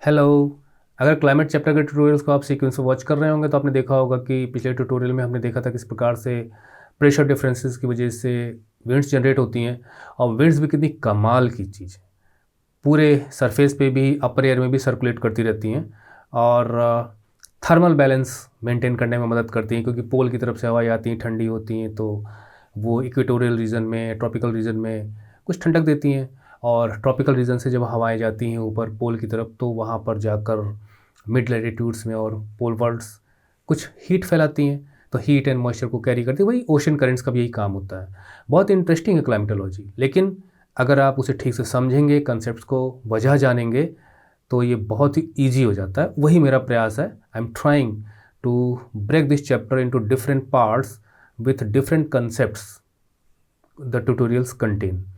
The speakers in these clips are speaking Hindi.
हेलो। अगर क्लाइमेट चैप्टर के ट्यूटोरियल्स को आप सीक्वेंस में वॉच कर रहे होंगे तो आपने देखा होगा कि पिछले ट्यूटोरियल में हमने देखा था किस प्रकार से प्रेशर डिफरेंसेस की वजह से विंड्स जनरेट होती हैं। और विंड्स भी कितनी कमाल की चीज़ है, पूरे सरफेस पे भी अपर एयर में भी सर्कुलेट करती रहती हैं और थर्मल बैलेंस मेंटेन करने में मदद करती हैं, क्योंकि पोल की तरफ से हवाएं आती हैं, ठंडी होती हैं, तो वो इक्वेटोरियल रीजन में, ट्रॉपिकल रीजन में कुछ ठंडक देती हैं। और ट्रॉपिकल रीजन से जब हवाएं जाती हैं ऊपर पोल की तरफ, तो वहाँ पर जाकर मिड लैटिट्यूड्स में और पोल वर्ल्ड्स कुछ हीट फैलाती हैं, तो हीट एंड मॉइस्चर को कैरी करती है। वही ओशन करेंट्स का भी यही काम होता है। बहुत इंटरेस्टिंग है क्लाइमेटोलॉजी, लेकिन अगर आप उसे ठीक से समझेंगे, कंसेप्ट्स को वजह जानेंगे, तो ये बहुत ही ईजी हो जाता है। वही मेरा प्रयास है। I am trying to break this chapter into different parts with different concepts the tutorials contain.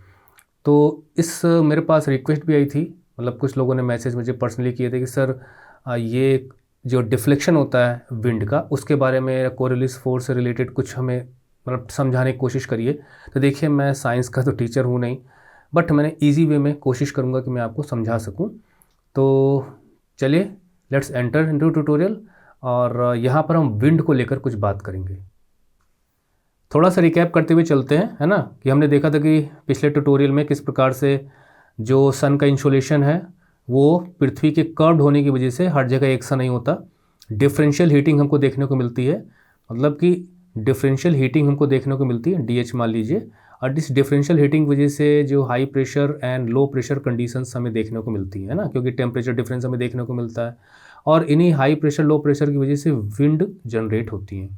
तो इस मेरे पास रिक्वेस्ट भी आई थी, मतलब कुछ लोगों ने मैसेज मुझे पर्सनली किए थे कि सर ये जो डिफ्लेक्शन होता है विंड का, उसके बारे में कोरियोलिस फोर्स से रिलेटेड कुछ हमें मतलब समझाने की कोशिश करिए। तो देखिए, मैं साइंस का तो टीचर हूँ नहीं, बट मैंने इजी वे में कोशिश करूँगा कि मैं आपको समझा सकूँ। तो चलिए, लेट्स एंटर इनटू ट्यूटोरियल। और यहाँ पर हम विंड को लेकर कुछ बात करेंगे। थोड़ा सा रिकैप करते हुए चलते हैं, है ना, कि हमने देखा था कि पिछले ट्यूटोरियल में किस प्रकार से जो सन का इंसोलेशन है वो पृथ्वी के कर्व्ड होने की वजह से हर जगह एक सा नहीं होता। डिफरेंशियल हीटिंग हमको देखने को मिलती है, मतलब कि डिफरेंशियल हीटिंग हमको देखने को मिलती है, डीएच मान लीजिए। और इस डिफरेंशियल हीटिंग वजह से जो high pressure and low pressure conditions हमें देखने को मिलती है ना, क्योंकि टेम्परेचर डिफरेंस हमें देखने को मिलता है। और इन्हीं हाई प्रेशर लो प्रेशर की वजह से विंड जनरेट होती है।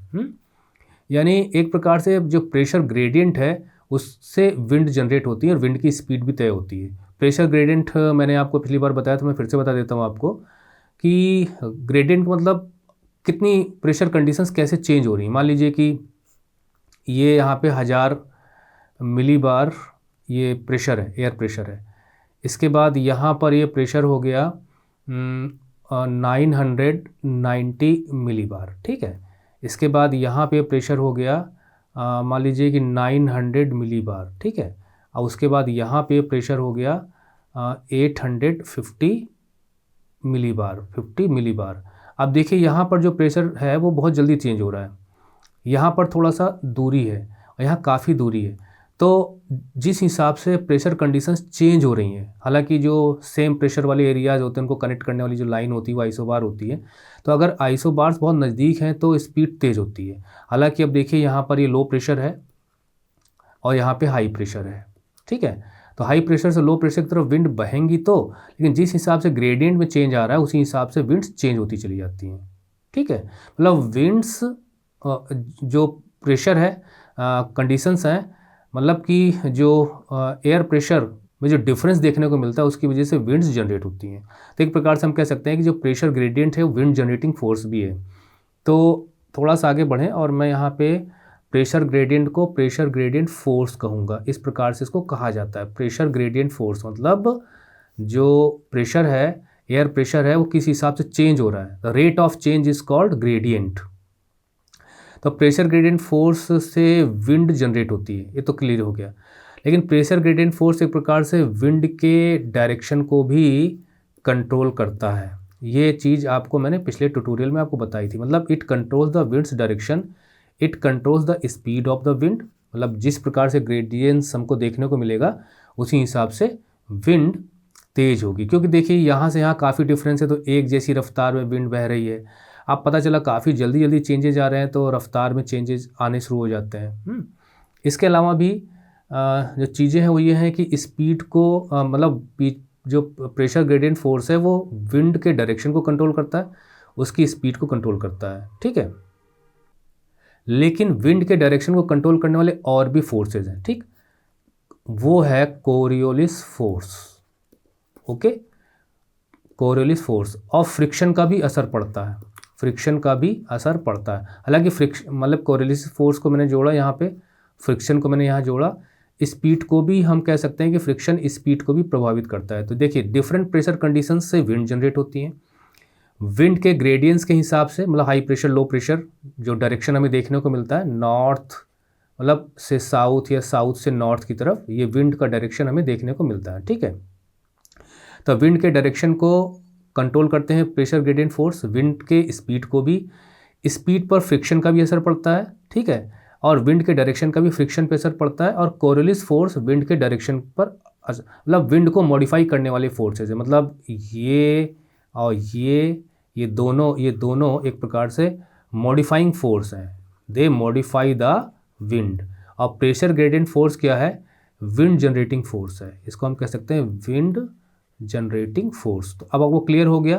यानी एक प्रकार से जो प्रेशर ग्रेडियंट है उससे विंड जनरेट होती है और विंड की स्पीड भी तय होती है। प्रेशर ग्रेडियंट मैंने आपको पिछली बार बताया, तो मैं फिर से बता देता हूँ आपको कि ग्रेडियंट मतलब कितनी प्रेशर कंडीशंस कैसे चेंज हो रही हैं। मान लीजिए कि ये यहाँ पे 1000 मिली बार ये प्रेशर है, एयर प्रेशर है। इसके बाद यहाँ पर ये प्रेशर हो गया 990 मिली बार, ठीक है। इसके बाद यहाँ पे प्रेशर हो गया मान लीजिए कि 900 मिली बार, ठीक है। और उसके बाद यहाँ पे प्रेशर हो गया 850 मिली बार, 50 मिली बार। अब देखिए यहाँ पर जो प्रेशर है वो बहुत जल्दी चेंज हो रहा है। यहाँ पर थोड़ा सा दूरी है और यहाँ काफ़ी दूरी है। तो जिस हिसाब से प्रेशर कंडीशंस चेंज हो रही हैं, हालांकि जो सेम प्रेशर वाले एरियाज होते हैं उनको कनेक्ट करने वाली जो लाइन होती है वो आइसोबार होती है। तो अगर आइसोबार्स बहुत नज़दीक हैं तो स्पीड तेज़ होती है। हालांकि अब देखिए यहाँ पर ये लो प्रेशर है और यहाँ पे हाई प्रेशर है, ठीक है। तो हाई प्रेशर से लो प्रेशर की तरफ विंड बहेंगी तो, लेकिन जिस हिसाब से ग्रेडियंट में चेंज आ रहा है उसी हिसाब से विंड्स चेंज होती चली जाती हैं, ठीक है। मतलब विंड्स जो प्रेशर है, कंडीशंस हैं, मतलब कि जो एयर प्रेशर में जो डिफरेंस देखने को मिलता है उसकी वजह से विंड्स जनरेट होती हैं। तो एक प्रकार से हम कह सकते हैं कि जो प्रेशर ग्रेडियंट है वो विंड जनरेटिंग फोर्स भी है। तो थोड़ा सा आगे बढ़ें और मैं यहाँ पे प्रेशर ग्रेडियंट को प्रेशर ग्रेडियंट फोर्स कहूँगा। इस प्रकार से इसको कहा जाता है, प्रेशर ग्रेडियंट फोर्स। मतलब जो प्रेशर है, एयर प्रेशर है, वो किस हिसाब से चेंज हो रहा है, the rate of change is called gradient. तो प्रेशर ग्रेडियंट फोर्स से विंड जनरेट होती है, ये तो क्लियर हो गया। लेकिन प्रेशर ग्रेडियंट फोर्स एक प्रकार से विंड के डायरेक्शन को भी कंट्रोल करता है। ये चीज़ आपको मैंने पिछले ट्यूटोरियल में आपको बताई थी। मतलब it controls the winds direction, it controls the speed of the wind. मतलब जिस प्रकार से ग्रेडियंट्स हमको देखने को मिलेगा उसी हिसाब से विंड तेज होगी। क्योंकि देखिए यहाँ से यहाँ काफ़ी डिफरेंस है, तो एक जैसी रफ्तार में विंड बह रही है। अब पता चला काफ़ी जल्दी जल्दी चेंजेज आ रहे हैं तो रफ्तार में चेंजेस आने शुरू हो जाते हैं। इसके अलावा भी जो चीज़ें हैं वो ये हैं कि स्पीड को मतलब जो प्रेशर ग्रेडियंट फोर्स है वो विंड के डायरेक्शन को कंट्रोल करता है, उसकी स्पीड को कंट्रोल करता है, ठीक है। लेकिन विंड के डायरेक्शन को कंट्रोल करने वाले और भी फोर्सेज हैं, ठीक। वो है Coriolis force, okay. Coriolis force और फ्रिक्शन का भी असर पड़ता है, फ्रिक्शन का भी असर पड़ता है। हालांकि फ्रिक्शन मतलब कोरियोलिस फोर्स को मैंने जोड़ा यहाँ पे, फ्रिक्शन को मैंने यहाँ जोड़ा। स्पीड को भी हम कह सकते हैं कि फ्रिक्शन स्पीड को भी प्रभावित करता है। तो देखिए डिफरेंट प्रेशर कंडीशंस से विंड जनरेट होती हैं। विंड के ग्रेडियंट्स के हिसाब से, मतलब हाई प्रेशर लो प्रेशर जो डायरेक्शन हमें देखने को मिलता है, नॉर्थ मतलब से साउथ या साउथ से नॉर्थ की तरफ, ये विंड का डायरेक्शन हमें देखने को मिलता है, ठीक है। तो विंड के डायरेक्शन को कंट्रोल करते हैं प्रेशर ग्रेडियंट फोर्स, विंड के स्पीड को भी, स्पीड पर फ्रिक्शन का भी असर पड़ता है, ठीक है, और विंड के डायरेक्शन का भी फ्रिक्शन पे असर पड़ता है, और कोरियोलिस फोर्स विंड के डायरेक्शन पर मतलब विंड को मॉडिफाई करने वाले फोर्सेज है। मतलब ये और ये दोनों एक प्रकार से मॉडिफाइंग फोर्स हैं, दे मॉडिफाई द विंड। और प्रेशर ग्रेडियंट फोर्स क्या है? विंड जनरेटिंग फोर्स है, इसको हम कह सकते हैं विंड जनरेटिंग फोर्स। तो अब आपको क्लियर हो गया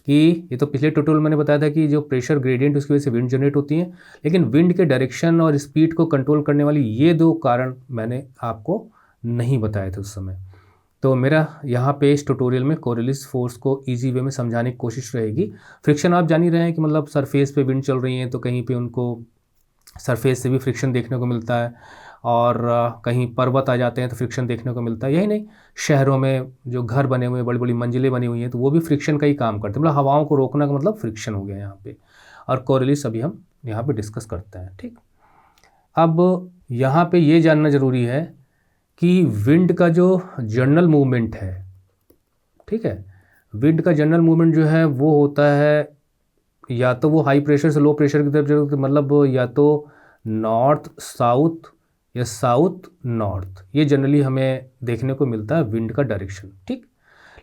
कि ये तो पिछले ट्यूटोरियल मैंने बताया था कि जो प्रेशर ग्रेडियंट उसकी वजह से विंड जनरेट होती है, लेकिन विंड के डायरेक्शन और स्पीड को कंट्रोल करने वाली ये दो कारण मैंने आपको नहीं बताए थे उस समय। तो मेरा यहाँ पे इस ट्यूटोरियल में कोरियोलिस फोर्स को इजी वे में समझाने की कोशिश रहेगी। फ्रिक्शन आप जान ही रहे हैं कि मतलब सरफेस पे विंड चल रही है तो कहीं पे उनको सरफेस से भी फ्रिक्शन देखने को मिलता है, और कहीं पर्वत आ जाते हैं तो फ्रिक्शन देखने को मिलता है। यही नहीं, शहरों में जो घर बने हुए हैं, बड़ी बड़ी मंजिलें बनी हुई हैं, तो वो भी फ्रिक्शन का ही काम करते हैं। मतलब हवाओं को रोकना का मतलब फ्रिक्शन हो गया यहाँ पे, और कोरियोलिस अभी हम यहाँ पे डिस्कस करते हैं। ठीक, अब यहाँ पे ये जानना ज़रूरी है कि विंड का जो जनरल मूवमेंट है, ठीक है, विंड का जनरल मूवमेंट जो है वो होता है या तो वो हाई प्रेशर से लो प्रेशर की तरफ जो, मतलब या तो नॉर्थ साउथ या साउथ नॉर्थ, ये जनरली हमें देखने को मिलता है विंड का डायरेक्शन। ठीक,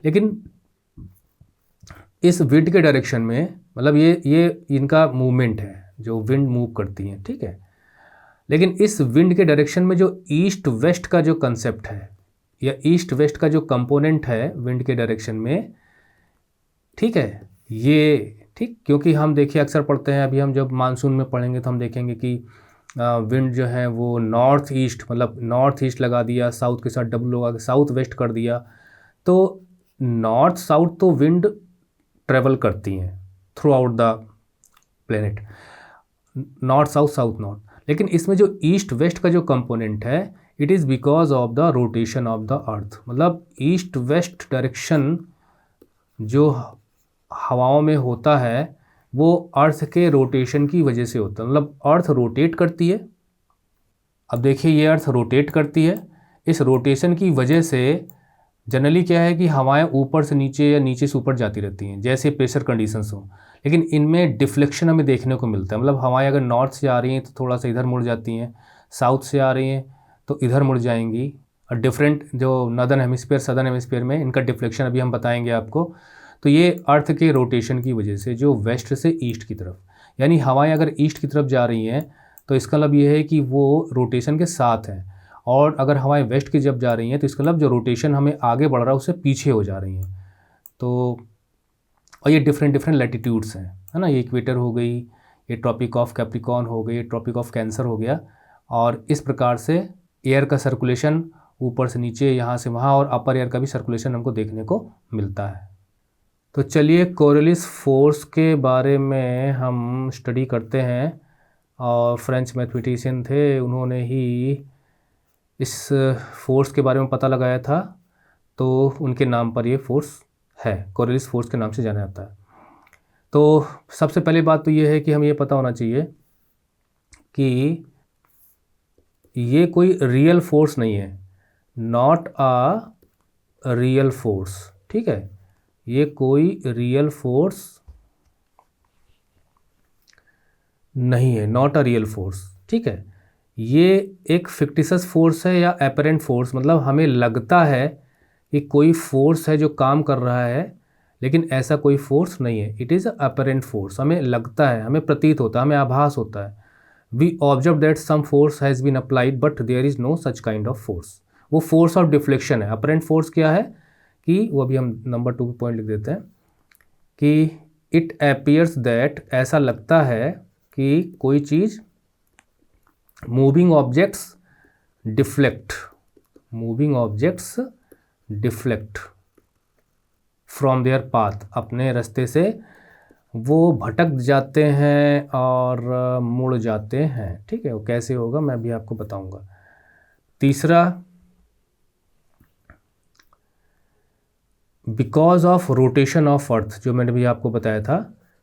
लेकिन इस विंड के डायरेक्शन में मतलब ये इनका मूवमेंट है जो विंड मूव करती है, ठीक है, लेकिन इस विंड के डायरेक्शन में जो ईस्ट वेस्ट का जो कंसेप्ट है या ईस्ट वेस्ट का जो कंपोनेंट है विंड के डायरेक्शन में, ठीक है, ये ठीक, क्योंकि हम देखिए अक्सर पढ़ते हैं, अभी हम जब मानसून में पढ़ेंगे तो हम देखेंगे कि विंड जो है वो नॉर्थ ईस्ट, मतलब नॉर्थ ईस्ट लगा दिया, साउथ के साथ डबल लगा के साउथ वेस्ट कर दिया, तो नॉर्थ साउथ तो विंड ट्रेवल करती हैं through out the planet, north south south north, लेकिन इसमें जो ईस्ट वेस्ट का जो कंपोनेंट है it is because of the rotation of the earth. मतलब ईस्ट वेस्ट डायरेक्शन जो हवाओं में होता है वो अर्थ के रोटेशन की वजह से होता है। मतलब अर्थ रोटेट करती है, अब देखिए ये अर्थ रोटेट करती है, इस रोटेशन की वजह से जनरली क्या है कि हवाएं ऊपर से नीचे या नीचे से ऊपर जाती रहती हैं जैसे प्रेशर कंडीशंस हो, लेकिन इनमें डिफ्लेक्शन हमें देखने को मिलता है। मतलब हवाएं अगर नॉर्थ से आ रही हैं तो थोड़ा सा इधर मुड़ जाती हैं, साउथ से आ रही हैं तो इधर मुड़ जाएंगी, और डिफरेंट जो नॉर्दर्न हेमिस्फीयर सदर्न हेमिस्फीयर में इनका डिफ्लेक्शन अभी हम बताएंगे आपको। तो ये अर्थ के रोटेशन की वजह से जो वेस्ट से ईस्ट की तरफ, यानी हवाएं अगर ईस्ट की तरफ जा रही हैं तो इसका मतलब ये है कि वो रोटेशन के साथ हैं, और अगर हवाएं वेस्ट की जब जा रही हैं तो इसका मतलब जो रोटेशन हमें आगे बढ़ रहा है उससे पीछे हो जा रही हैं। तो और ये डिफरेंट लैटिट्यूड्स हैं, है ना, ये इक्वेटर हो गई, ये ट्रॉपिक ऑफ कैप्रिकॉर्न हो गई, ये ट्रॉपिक ऑफ कैंसर हो गया, और इस प्रकार से एयर का सर्कुलेशन ऊपर से नीचे, यहाँ से वहाँ, और अपर एयर का भी सर्कुलेशन हमको देखने को मिलता है। तो चलिए कोरियोलिस फोर्स के बारे में हम स्टडी करते हैं, और फ्रेंच मैथमेटिशियन थे, उन्होंने ही इस फोर्स के बारे में पता लगाया था, तो उनके नाम पर ये फोर्स है, कोरियोलिस फोर्स के नाम से जाना जाता है। तो सबसे पहले बात तो ये है कि हमें ये पता होना चाहिए कि ये कोई रियल फोर्स नहीं है, नॉट अ रियल फोर्स, ठीक है, ये कोई रियल फोर्स नहीं है, नॉट अ रियल फोर्स, ठीक है, ये एक फिक्टिशियस फोर्स है या अपरेंट फोर्स। मतलब हमें लगता है कि कोई फोर्स है जो काम कर रहा है, लेकिन ऐसा कोई फोर्स नहीं है, it is a apparent force. हमें लगता है, हमें प्रतीत होता है, हमें आभास होता है, we observe that some force has been applied but there is no such kind of force. वो फोर्स ऑफ डिफ्लेक्शन है। अपरेंट फोर्स क्या है कि वो अभी हम नंबर 2 पे पॉइंट लिख देते हैं कि इट अपीयर्स दैट, ऐसा लगता है कि कोई चीज़, moving objects deflect, moving objects deflect from their path, अपने रास्ते से वो भटक जाते हैं और मुड़ जाते हैं, ठीक है। वो कैसे होगा मैं भी आपको बताऊंगा। तीसरा, because of rotation of earth, जो मैंने भी आपको बताया था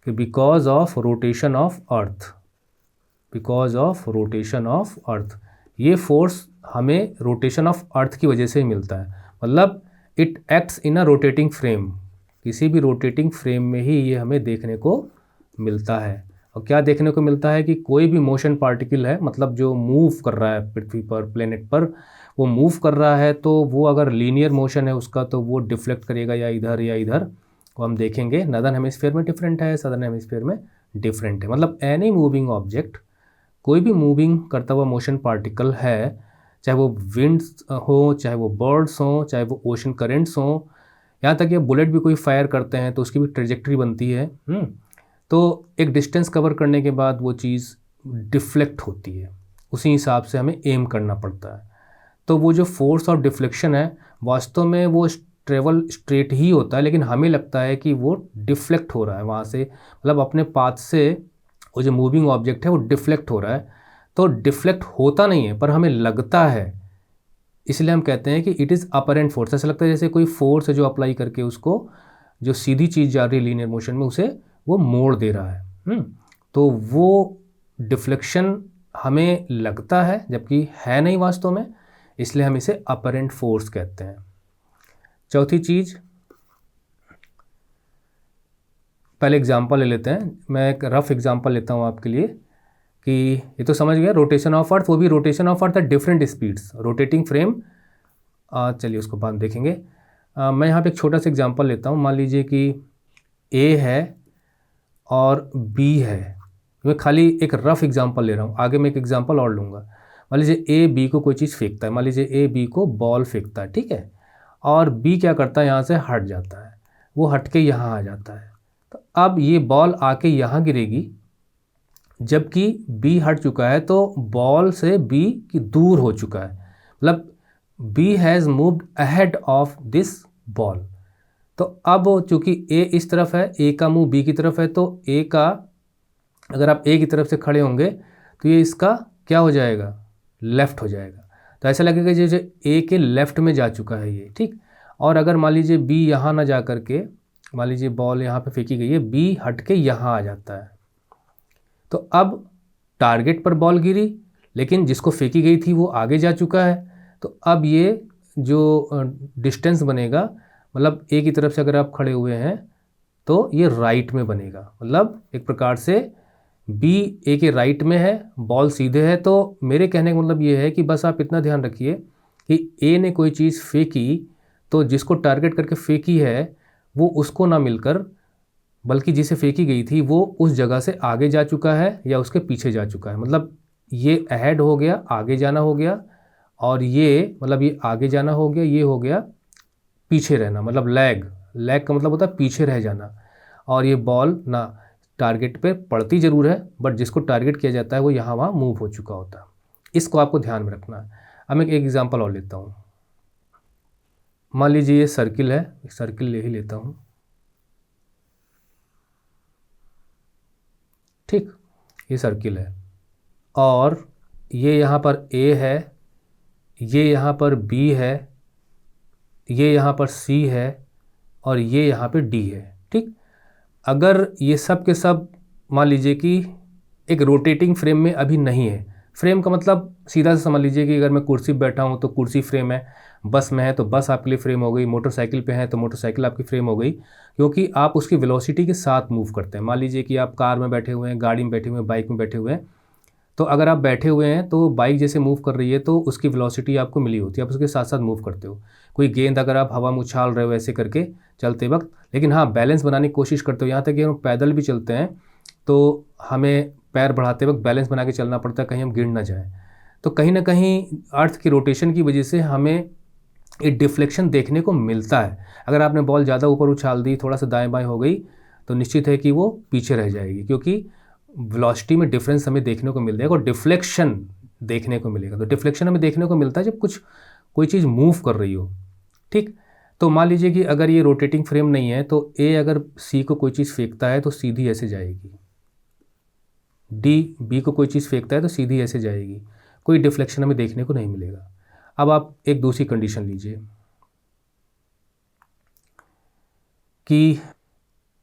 कि because of rotation of earth, because of rotation of earth, ये फोर्स हमें रोटेशन ऑफ अर्थ की वजह से ही मिलता है। मतलब it acts in a rotating frame, किसी भी रोटेटिंग फ्रेम में ही ये हमें देखने को मिलता है। और क्या देखने को मिलता है कि कोई भी मोशन पार्टिकल है, मतलब जो मूव कर रहा है पृथ्वी पर, प्लेनेट पर, वो मूव कर रहा है, तो वो अगर लीनियर मोशन है उसका तो वो डिफ्लेक्ट करेगा या इधर, वो हम देखेंगे। नॉर्दर्न हेमिस्फीयर में डिफरेंट है, सदर्न हेमिस्फीयर में डिफरेंट है। मतलब एनी मूविंग ऑब्जेक्ट, कोई भी मूविंग करता हुआ मोशन पार्टिकल है, चाहे वो विंड्स हो, चाहे वो बर्ड्स हों, चाहे वो ओशन करेंट्स हों, यहाँ तक कि बुलेट भी कोई फायर करते हैं तो उसकी भी ट्रेजेक्ट्री बनती है। तो एक डिस्टेंस कवर करने के बाद वो चीज़ डिफ्लेक्ट होती है, उसी हिसाब से हमें एम करना पड़ता है। तो वो जो फोर्स ऑफ डिफ्लेक्शन है, वास्तव में वो ट्रेवल स्ट्रेट ही होता है, लेकिन हमें लगता है कि वो डिफ्लेक्ट हो रहा है वहाँ से, मतलब अपने पाथ से वो जो मूविंग ऑब्जेक्ट है वो डिफ्लेक्ट हो रहा है। तो डिफ्लेक्ट होता नहीं है पर हमें लगता है, इसलिए हम कहते हैं कि इट इज़ अपरेंट फोर्स। ऐसा लगता है जैसे कोई फोर्स है जो अप्लाई करके उसको, जो सीधी चीज़ जा रही है लीनियर मोशन में, उसे वो मोड़ दे रहा है। तो वो डिफ्लेक्शन हमें लगता है जबकि है नहीं वास्तव में, इसलिए हम इसे अपरेंट फोर्स कहते हैं। चौथी चीज़, पहले एग्जांपल ले लेते हैं। मैं एक रफ एग्जांपल लेता हूँ आपके लिए कि ये तो समझ गया, रोटेशन ऑफ अर्थ, वो भी rotation of earth at different speeds, rotating frame. चलिए उसको बाद देखेंगे। मैं यहाँ पे एक छोटा सा एग्जांपल लेता हूँ। मान लीजिए कि ए है और बी है। मैं खाली एक रफ एग्जांपल ले रहा हूँ, आगे मैं एक एग्जांपल और लूँगा। मान लीजिए ए बी को कोई चीज़ फेंकता है, मान लीजिए ए बी को बॉल फेंकता है, ठीक है। और बी क्या करता है, यहाँ से हट जाता है, वो हट के यहाँ आ जाता है। तो अब ये बॉल आके यहाँ गिरेगी, जबकि बी हट चुका है, तो बॉल से बी की दूर हो चुका है, मतलब B has moved ahead of this ball. तो अब चूंकि ए इस तरफ है, ए का मुंह बी की तरफ है, तो ए का, अगर आप ए की तरफ से खड़े होंगे तो ये इसका क्या हो जाएगा, लेफ़्ट हो जाएगा। तो ऐसा लगेगा जैसे ए के लेफ़्ट में जा चुका है ये, ठीक। और अगर मान लीजिए बी यहाँ ना जा करके, मान लीजिए बॉल यहाँ पे फेंकी गई है, बी हट के यहाँ आ जाता है, तो अब टारगेट पर बॉल गिरी, लेकिन जिसको फेंकी गई थी वो आगे जा चुका है। तो अब ये जो डिस्टेंस बनेगा, मतलब ए की तरफ से अगर आप खड़े हुए हैं तो ये राइट में बनेगा, मतलब एक प्रकार से बी ए के राइट में है, बॉल सीधे है। तो मेरे कहने का मतलब ये है कि बस आप इतना ध्यान रखिए कि ए ने कोई चीज़ फेंकी, तो जिसको टारगेट करके फेंकी है वो उसको ना मिलकर, बल्कि जिसे फेंकी गई थी वो उस जगह से आगे जा चुका है या उसके पीछे जा चुका है। मतलब ये अहेड हो गया, आगे जाना हो गया, और ये मतलब ये आगे जाना हो गया, ये हो गया पीछे रहना, मतलब लैग का मतलब होता है पीछे रह जाना। और ये बॉल ना टारगेट पे पड़ती ज़रूर है, बट जिसको टारगेट किया जाता है वो यहाँ वहाँ मूव हो चुका होता है। इसको आपको ध्यान में रखना है। अब मैं एक एग्जांपल और लेता हूँ। मान लीजिए ये सर्किल है, सर्किल ले ही लेता हूँ, ठीक। ये सर्किल है और ये यहाँ पर ए है, ये यहाँ पर बी है, ये यहाँ पर सी है और ये यहाँ पे डी है, ठीक। अगर ये सब के सब मान लीजिए कि एक रोटेटिंग फ्रेम में अभी नहीं है, फ्रेम का मतलब सीधा से समझ लीजिए कि अगर मैं कुर्सी पर बैठा हूँ तो कुर्सी फ्रेम है, बस में है तो बस आपके लिए फ्रेम हो गई, मोटरसाइकिल पे है तो मोटरसाइकिल आपकी फ्रेम हो गई, क्योंकि आप उसकी वेलोसिटी के साथ मूव करते हैं। मान लीजिए कि आप कार में बैठे हुए हैं, गाड़ी में बैठे हुए हैं, बाइक में बैठे हुए हैं, तो अगर आप बैठे हुए हैं तो बाइक जैसे मूव कर रही है तो उसकी वेलोसिटी आपको मिली होती है, आप उसके साथ साथ मूव करते हो। कोई गेंद अगर आप हवा में उछाल रहे हो ऐसे करके चलते वक्त, लेकिन हाँ बैलेंस बनाने की कोशिश करते हो। यहाँ तक कि हम पैदल भी चलते हैं तो हमें पैर बढ़ाते वक्त बैलेंस बना के चलना पड़ता है, कहीं हम गिर ना जाएँ। तो कहीं ना कहीं अर्थ की रोटेशन की वजह से हमें एक डिफ्लेक्शन देखने को मिलता है। अगर आपने बॉल ज़्यादा ऊपर उछाल दी, थोड़ा सा दाएं बाएं हो गई, तो निश्चित है कि वो पीछे रह जाएगी, क्योंकि वेलोसिटी में डिफरेंस हमें देखने को मिल जाएगा और डिफ्लेक्शन देखने को मिलेगा। तो डिफ्लेक्शन हमें देखने को मिलता है जब कोई चीज़ मूव कर रही हो, ठीक। तो मान लीजिए कि अगर ये रोटेटिंग फ्रेम नहीं है तो ए अगर सी को कोई चीज़ फेंकता है तो सीधी ऐसे जाएगी, डी बी को कोई चीज़ फेंकता है तो सीधी ऐसे जाएगी, कोई डिफ्लेक्शन हमें देखने को नहीं मिलेगा। अब आप एक दूसरी कंडीशन लीजिए कि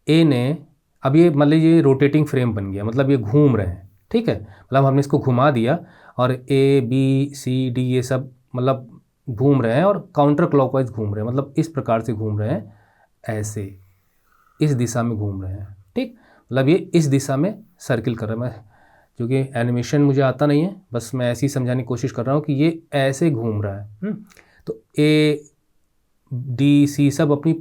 ए ने, अब ये मान लीजिए ये रोटेटिंग फ्रेम बन गया, मतलब ये घूम रहे हैं, ठीक है। मतलब हमने इसको घुमा दिया और ए बी सी डी ये सब मतलब घूम रहे हैं और काउंटर क्लॉकवाइज घूम रहे हैं, मतलब इस प्रकार से घूम रहे हैं ऐसे, इस दिशा में घूम रहे हैं, ठीक। मतलब ये इस दिशा में सर्किल कर रहा है। मैं क्योंकि एनिमेशन मुझे आता नहीं है, बस मैं ऐसे ही समझाने की कोशिश कर रहा हूँ कि ये ऐसे घूम रहा है। तो ए डी सी सब अपनी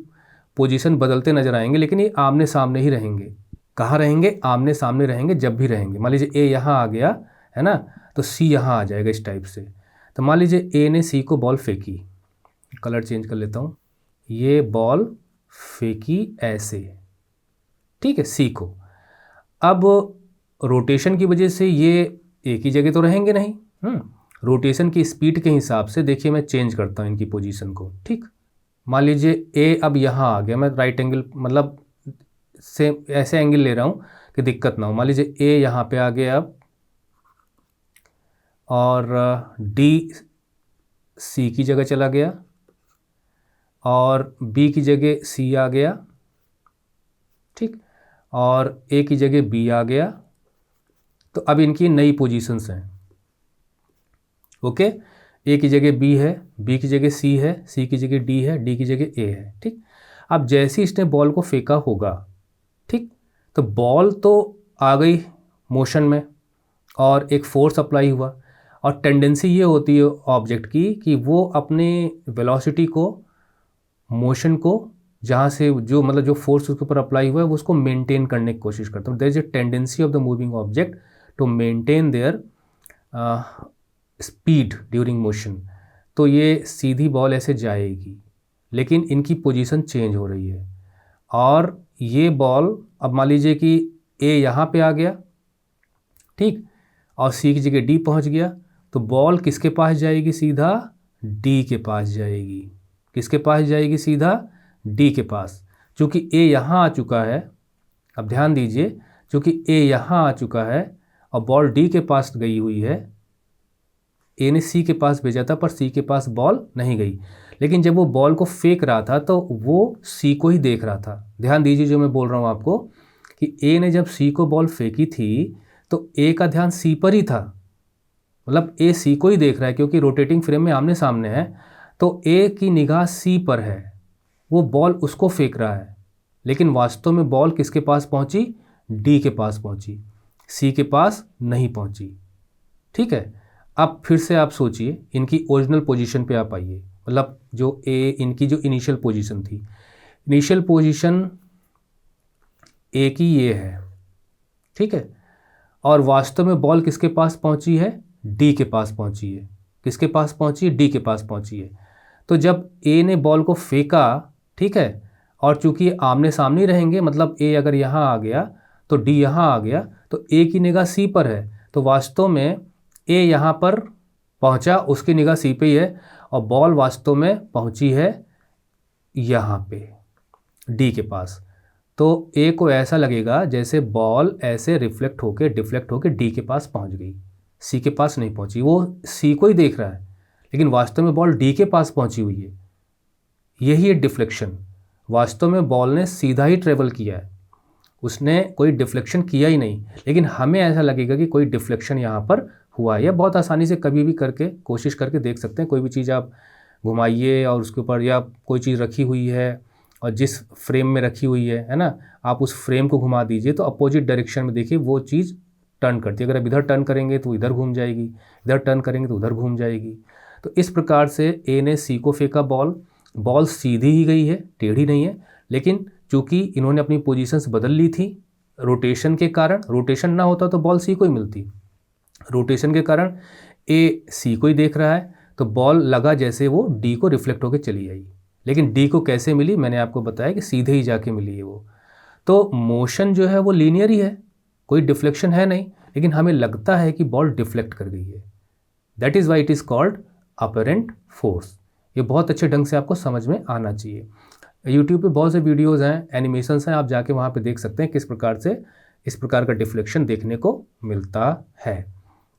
पोजीशन बदलते नजर आएंगे, लेकिन ये आमने सामने ही रहेंगे। कहाँ रहेंगे? आमने सामने रहेंगे जब भी रहेंगे। मान लीजिए ए यहाँ आ गया है ना, तो सी यहाँ आ जाएगा इस टाइप से। तो मान लीजिए ए ने सी को बॉल फेंकी, कलर चेंज कर लेता हूँ, ये बॉल फेंकी ऐसे, ठीक है, सी को। अब रोटेशन की वजह से ये एक ही जगह तो रहेंगे नहीं, रोटेशन की स्पीड के हिसाब से देखिए मैं चेंज करता हूँ इनकी पोजीशन को, ठीक। मान लीजिए ए अब यहाँ आ गया, मैं राइट एंगल मतलब से ऐसे एंगल ले रहा हूँ कि दिक्कत ना हो। मान लीजिए ए यहाँ पे आ गया अब, और डी सी की जगह चला गया, और बी की जगह सी आ गया, ठीक, और ए की जगह बी आ गया। तो अब इनकी नई पोजीशंस हैं, ओके। ए की जगह बी है, बी की जगह सी है, सी की जगह डी है, डी की जगह ए है, ठीक। अब जैसे इसने बॉल को फेंका होगा, ठीक, तो बॉल तो आ गई मोशन में और एक फोर्स अप्लाई हुआ, और टेंडेंसी ये होती है ऑब्जेक्ट की कि वो अपने वेलोसिटी को, मोशन को, जहाँ से जो मतलब जो फोर्स उसके ऊपर अप्लाई हुआ है वो उसको मेंटेन करने की कोशिश करता है। There is a tendency of the moving object to maintain their speed during motion. तो ये सीधी बॉल ऐसे जाएगी, लेकिन इनकी पोजीशन चेंज हो रही है, और ये बॉल अब मान लीजिए कि ए यहाँ पे आ गया, ठीक, और सी की जगह डी पहुँच गया, तो बॉल किसके पास जाएगी? सीधा डी के पास जाएगी। किसके पास जाएगी? सीधा डी के पास। चूँकि ए यहाँ आ चुका है, अब ध्यान दीजिए, चूँकि ए यहाँ आ चुका है और बॉल डी के पास गई हुई है, ए ने सी के पास भेजा था पर सी के पास बॉल नहीं गई, लेकिन जब वो बॉल को फेंक रहा था तो वो सी को ही देख रहा था। ध्यान दीजिए जो मैं बोल रहा हूँ आपको, कि ए ने जब सी को बॉल फेंकी थी तो ए का ध्यान सी पर ही था, मतलब ए सी को ही देख रहा है, क्योंकि रोटेटिंग फ्रेम में आमने सामने है, तो ए की निगाह सी पर है, वो बॉल उसको फेंक रहा है, लेकिन वास्तव में बॉल किसके पास पहुंची? डी के पास पहुंची, सी के पास नहीं पहुंची, ठीक है। अब फिर से आप सोचिए, इनकी ओरिजिनल पोजीशन पे आप आइए, मतलब जो ए इनकी जो इनिशियल पोजीशन थी, इनिशियल पोजीशन ए की ये है, ठीक है, और वास्तव में बॉल किसके पास पहुंची है? डी के पास पहुंची है। किसके पास पहुंची है? डी के पास पहुंची है। तो जब ए ने बॉल को फेंका, ठीक है, और चूंकि आमने सामने रहेंगे, मतलब ए अगर यहाँ आ गया तो डी यहाँ आ गया, तो ए की निगाह सी पर है, तो वास्तव में ए यहाँ पर पहुँचा, उसकी निगाह सी पे ही है, और बॉल वास्तव में पहुँची है यहाँ पे डी के पास। तो ए को ऐसा लगेगा जैसे बॉल ऐसे रिफ्लेक्ट होके डिफ्लेक्ट होके डी के पास पहुँच गई, सी के पास नहीं पहुँची। वो सी को ही देख रहा है, लेकिन वास्तव में बॉल डी के पास पहुँची हुई है। यही है डिफ्लेक्शन। वास्तव में बॉल ने सीधा ही ट्रेवल किया है, उसने कोई डिफ्लेक्शन किया ही नहीं, लेकिन हमें ऐसा लगेगा कि कोई डिफ्लेक्शन यहाँ पर हुआ है। या बहुत आसानी से कभी भी करके कोशिश करके देख सकते हैं। कोई भी चीज़ आप घुमाइए और उसके ऊपर, या कोई चीज़ रखी हुई है और जिस फ्रेम में रखी हुई है ना, आप उस फ्रेम को घुमा दीजिए तो अपोजिट डायरेक्शन में देखिए वो चीज़ टर्न करती है। अगर आप इधर टर्न करेंगे तो इधर घूम जाएगी, इधर टर्न करेंगे तो उधर घूम जाएगी। तो इस प्रकार से ए ने सी को फेंका बॉल सीधी ही गई है, टेढ़ी नहीं है, लेकिन चूंकि इन्होंने अपनी पोजीशंस बदल ली थी रोटेशन के कारण, रोटेशन ना होता तो बॉल सी को ही मिलती, रोटेशन के कारण ए सी को ही देख रहा है, तो बॉल लगा जैसे वो डी को रिफ्लेक्ट होकर चली आई। लेकिन डी को कैसे मिली? मैंने आपको बताया कि सीधे ही जाके मिली है वो। तो मोशन जो है वो लीनियर ही है, कोई डिफ्लेक्शन है नहीं, लेकिन हमें लगता है कि बॉल डिफ्लेक्ट कर गई है। That is why it is called apparent force. ये बहुत अच्छे ढंग से आपको समझ में आना चाहिए। यूट्यूब पे बहुत से वीडियोज़ हैं, एनिमेशंस हैं, आप जाके वहाँ पे देख सकते हैं किस प्रकार से इस प्रकार का डिफ्लेक्शन देखने को मिलता है।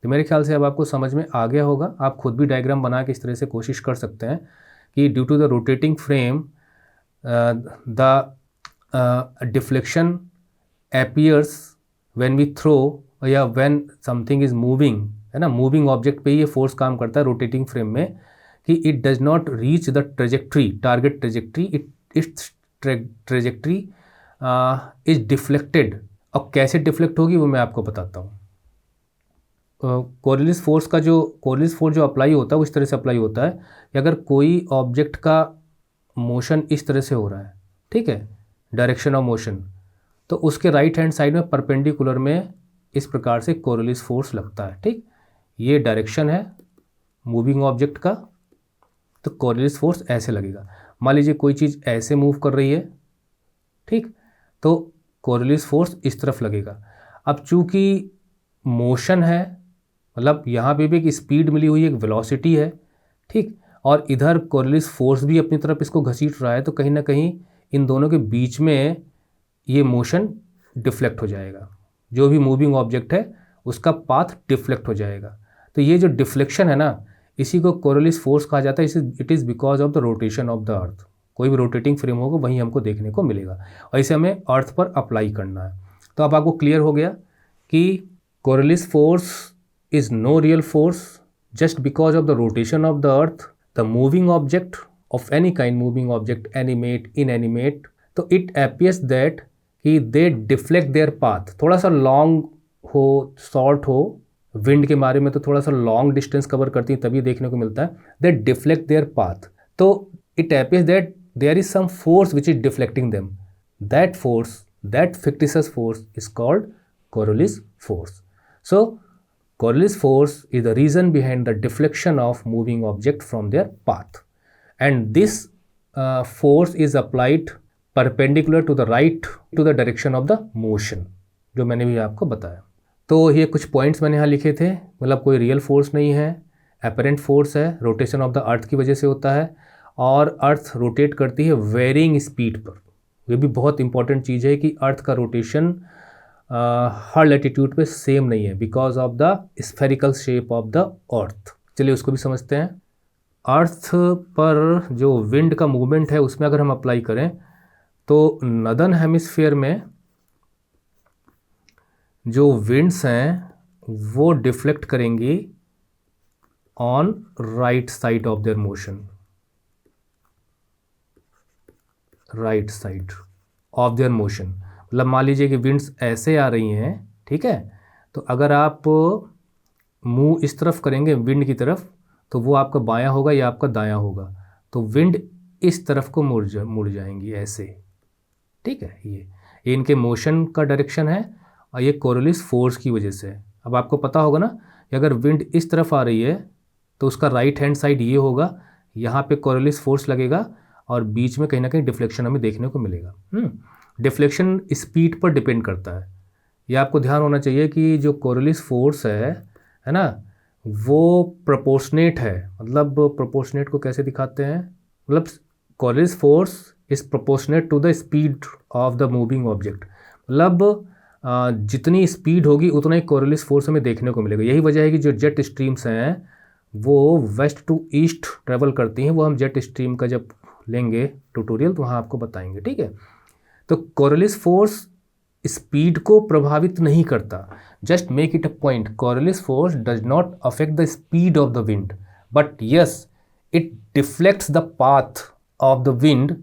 तो मेरे ख्याल से अब आपको समझ में आ गया होगा। आप खुद भी डायग्राम बना के इस तरह से कोशिश कर सकते हैं कि due to the rotating frame the deflection appears when we throw या when something is moving, है ना, मूविंग ऑब्जेक्ट पे ये फोर्स काम करता है रोटेटिंग फ्रेम में, कि it does not reach the trajectory, target trajectory, it's trajectory is deflected. अब कैसे डिफ्लेक्ट होगी वो मैं आपको बताता हूँ। कोरियलिस फोर्स जो अप्लाई होता है वो इस तरह से अप्लाई होता है कि अगर कोई ऑब्जेक्ट का मोशन इस तरह से हो रहा है, ठीक है, डायरेक्शन ऑफ मोशन, तो उसके राइट हैंड साइड में परपेंडिकुलर में इस प्रकार से कोरियलिस फोर्स लगता है। ठीक, ये डायरेक्शन है मूविंग ऑब्जेक्ट का, तो कोरियलिस फोर्स ऐसे लगेगा। मान लीजिए कोई चीज़ ऐसे मूव कर रही है, ठीक, तो कोरियलिस फोर्स इस तरफ लगेगा। अब चूंकि मोशन है, मतलब यहाँ पे भी एक स्पीड मिली हुई है, एक वेलोसिटी है, ठीक, और इधर कोरियलिस फोर्स भी अपनी तरफ इसको घसीट रहा है, तो कहीं ना कहीं इन दोनों के बीच में ये मोशन डिफ्लेक्ट हो जाएगा। जो भी मूविंग ऑब्जेक्ट है उसका पाथ डिफ्लेक्ट हो जाएगा। तो ये जो डिफ्लेक्शन है ना, इसी को कोरियलिस फोर्स कहा जाता है। It is because of the rotation of the earth. कोई भी रोटेटिंग फ्रेम होगा वहीं हमको देखने को मिलेगा, और इसे हमें अर्थ पर अप्लाई करना है। तो अब आपको क्लियर हो गया कि Coriolis force is no real force just because of the rotation of the earth. The moving object of any kind, moving object, animate, inanimate, तो it appears that कि they deflect their path। थोड़ा सा लॉन्ग हो, शॉर्ट हो, विंड के बारे में तो थोड़ा सा लॉन्ग डिस्टेंस कवर करती है तभी देखने को मिलता है। they deflect their path, तो it appears that there is some force which is deflecting them. That force, that fictitious force is called Coriolis force. So Coriolis force is the reason behind the deflection of moving object from their path, and this force is applied perpendicular to the right to the direction of the motion, जो मैंने भी आपको बताया। तो ये कुछ पॉइंट्स मैंने यहाँ लिखे थे। मतलब कोई रियल फोर्स नहीं है, एपरेंट फोर्स है, रोटेशन ऑफ द अर्थ की वजह से होता है, और अर्थ रोटेट करती है वेरिंग स्पीड पर। ये भी बहुत इंपॉर्टेंट चीज़ है कि अर्थ का रोटेशन हर लैटिट्यूड पे सेम नहीं है, because of the spherical shape of the earth. चलिए उसको भी समझते हैं। अर्थ पर जो विंड का मूवमेंट है उसमें अगर हम अप्लाई करें तो नदर्न हेमिस्फीयर में जो विंड्स हैं वो डिफ्लेक्ट करेंगी on right side of their motion, right side of their motion. मतलब मान लीजिए कि विंड्स ऐसे आ रही हैं, ठीक है, तो अगर आप मुंह इस तरफ करेंगे विंड की तरफ तो वो आपका बायां होगा या आपका दायां होगा, तो विंड इस तरफ को मुड़ जाएंगी ऐसे, ठीक है। ये इनके मोशन का डायरेक्शन है, और ये कोरियलिस फोर्स की वजह से। अब आपको पता होगा ना कि अगर विंड इस तरफ आ रही है तो उसका राइट हैंड साइड ये होगा, यहाँ पे कोरियलिस फोर्स लगेगा, और बीच में कहीं ना कहीं डिफ्लेक्शन हमें देखने को मिलेगा। डिफ्लेक्शन स्पीड पर डिपेंड करता है। ये आपको ध्यान होना चाहिए कि जो कोरियलिस फोर्स है ना, वो प्रोपोर्शनेट है। मतलब प्रोपोर्शनेट को कैसे दिखाते हैं, मतलब Coriolis force is proportionate to the speed of the moving object. मतलब जितनी स्पीड होगी उतना ही कोरियलिस फोर्स हमें देखने को मिलेगा। यही वजह है कि जो जेट स्ट्रीम्स हैं वो वेस्ट टू ईस्ट ट्रेवल करती हैं। वो हम जेट स्ट्रीम का जब लेंगे ट्यूटोरियल तो वहाँ आपको बताएंगे, ठीक है। तो कोरियलिस फोर्स स्पीड को प्रभावित नहीं करता। Just make it a point, Coriolis force does not affect the speed of the wind, but yes it deflects the path of the wind.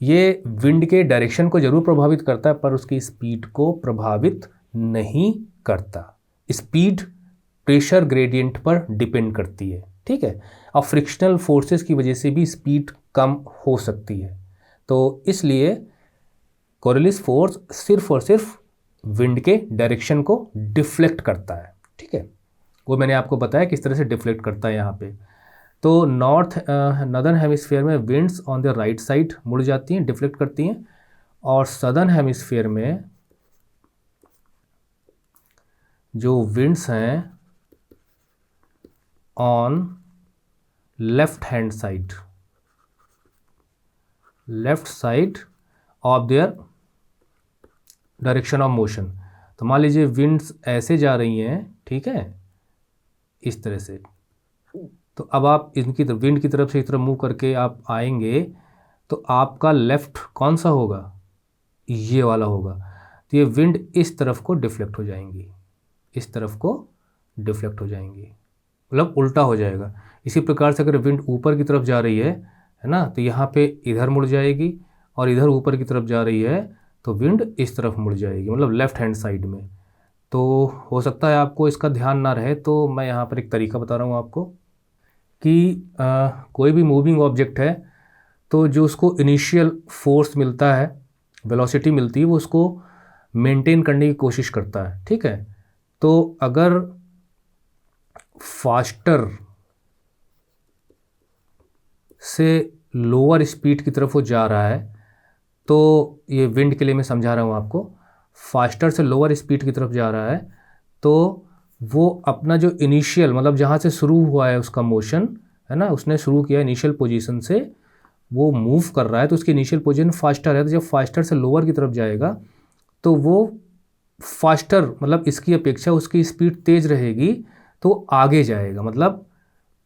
ये विंड के डायरेक्शन को जरूर प्रभावित करता है पर उसकी स्पीड को प्रभावित नहीं करता। स्पीड प्रेशर ग्रेडियंट पर डिपेंड करती है, ठीक है, और फ्रिक्शनल फोर्सेस की वजह से भी स्पीड कम हो सकती है। तो इसलिए कोरियलिस फोर्स सिर्फ और सिर्फ विंड के डायरेक्शन को डिफ्लेक्ट करता है, ठीक है। वो मैंने आपको बताया किस तरह से डिफ्लेक्ट करता है यहाँ पे। तो नदर्न हेमिस्फीयर में winds on the right side मुड़ जाती हैं, डिफ्लेक्ट करती हैं, और सदर्न हेमिस्फीयर में जो विंड्स हैं on left hand side, left side of their direction of motion. तो मान लीजिए विंड्स ऐसे जा रही हैं, ठीक है, इस तरह से। तो अब आप इनकी विंड की तरफ से इस तरफ मूव करके आप आएंगे तो आपका लेफ्ट कौन सा होगा, ये वाला होगा। तो ये विंड इस तरफ को डिफ्लेक्ट हो जाएंगी, इस तरफ को डिफ्लेक्ट हो जाएंगी, मतलब उल्टा हो जाएगा। इसी प्रकार से अगर विंड ऊपर की तरफ जा रही है ना, तो यहाँ पे इधर मुड़ जाएगी, और इधर ऊपर की तरफ जा रही है तो विंड इस तरफ मुड़ जाएगी, मतलब लेफ़्ट हैंड साइड में। तो हो सकता है आपको इसका ध्यान ना रहे, तो मैं यहाँ पर एक तरीका बता रहा हूँ आपको कि कोई भी मूविंग ऑब्जेक्ट है तो जो उसको इनिशियल फोर्स मिलता है, वेलोसिटी मिलती है, वो उसको मेंटेन करने की कोशिश करता है, ठीक है। तो अगर फास्टर से लोअर स्पीड की तरफ वो जा रहा है, तो ये विंड के लिए मैं समझा रहा हूँ आपको, फास्टर से लोअर स्पीड की तरफ जा रहा है तो वो अपना जो इनिशियल, मतलब जहाँ से शुरू हुआ है उसका मोशन, है ना, उसने शुरू किया इनिशियल पोजीशन से, वो मूव कर रहा है तो उसकी इनिशियल पोजीशन फास्टर है। तो जब फास्टर से लोअर की तरफ जाएगा तो वो फास्टर, मतलब इसकी अपेक्षा उसकी स्पीड तेज़ रहेगी तो आगे जाएगा, मतलब